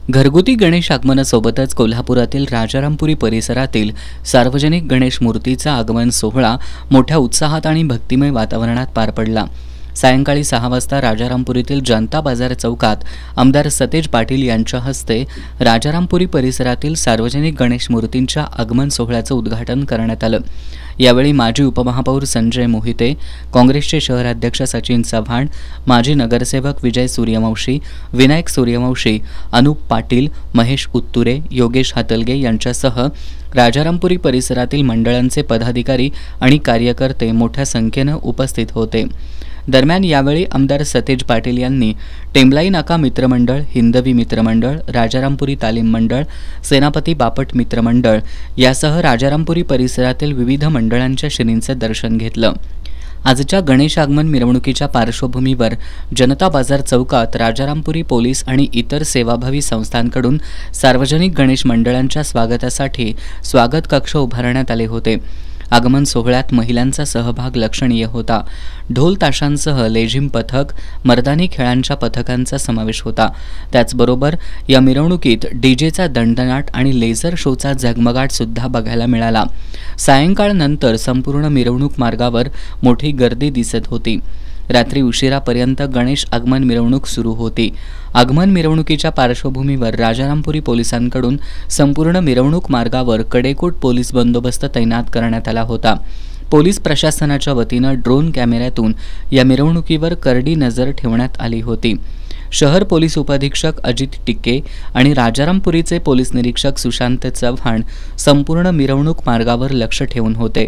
घरगुती गणेश आगमनासोबतच कोल्हापुरातील राजारामपुरी परिसरातील सार्वजनिक गणेश मूर्तीचा आगमन सोहळा मोठ्या उत्साहात आणि भक्तिमय वातावरणात पार पडला। सायंकाळी 6 वाजता राजारामपुरीतील जनता बाजार चौकात आमदार सतेज पाटील यांच्या हस्ते राजारामपुरी परिसरातील सार्वजनिक गणेश मूर्तींच्या आगमन सोहळ्याचं उद्घाटन करण्यात आलं। यावेळी माजी उपमहापौर संजय मोहिते, काँग्रेसचे शहराध्यक्ष सचिन चव्हाण, माजी नगरसेवक विजय सूर्यवंशी, विनायक सूर्यवंशी, अनुप पाटील, महेश उत्तुरे, योगेश हातलगे यांच्यासह राजारामपुरी परिसरातील मंडळांचे पदाधिकारी आणि कार्यकर्ते मोठ्या संख्येने उपस्थित होते। दरम्यान यावेळी आमदार सतेज पाटील यांनी टेंबलाई नाका मित्रमंडळ, हिंदवी मित्रमंडळ, राजारामपुरी तालीम मंडळ, सेनापती बापट मित्रमंडळ यासह राजारामपुरी परिसरातील विविध मंडळांच्या श्रींचे दर्शन घेतलं। आजच्या गणेश आगमन मिरवणुकीच्या पार्श्वभूमीवर जनता बाजार चौकात राजारामपुरी पोलीस आणि इतर सेवाभावी संस्थांकडून सार्वजनिक गणेश मंडळांच्या स्वागतासाठी स्वागत कक्ष उभारण्यात आले होते। आगमन सोहळ्यात महिलांचा सहभाग लक्षणीय होता। ढोल ताशांसह लेझिम पथक, मर्दानी खेळांच्या पथकांचा समावेश होता। त्याचबरोबर या मिरवणुकीत डीजेचा दणदणाट आणि लेझर शोचा झगमगाट सुद्धा बघायला मिळाला। सायंकाळनंतर संपूर्ण मिरवणूक मार्गावर मोठी गर्दी दिसत होती। रात्री उशिरापर्यंत गणेश आगमन मिरवणूक सुरू होती। आगमन मिरवणुकीच्या पार्श्वभूमीवर राजारामपुरी पोलिसांकडून संपूर्ण मिरवणूक मार्गावर कडेकोट पोलीस बंदोबस्त तैनात करण्यात आला होता। पोलीस प्रशासनाच्या वतीनं ड्रोन कॅमेऱ्यातून या मिरवणुकीवर करडी नजर ठेवण्यात आली होती। शहर पोलीस उपाधीक्षक अजित टिक्के आणि राजारामपुरीचे पोलीस निरीक्षक सुशांत चव्हाण संपूर्ण मिरवणूक मार्गावर लक्ष ठेवून होते।